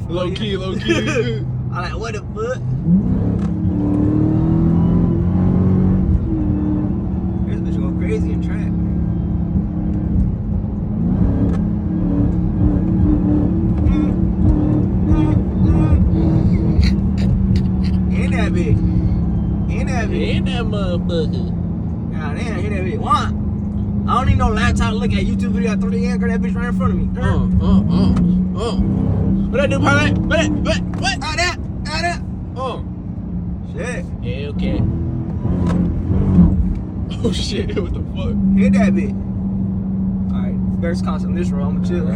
Low key. I like, what the fuck? This bitch go crazy in track. Ain't that big? Ain't that motherfucker. God damn, ain't that big? What? I don't need no laptop to look at YouTube video at 30 a.m. Girl, that bitch right in front of me. What that do, pilot? What? Out there. Shit. Yeah, okay. Oh shit, what the fuck? Hit that bitch. Alright, better cost on this road. I'ma chill.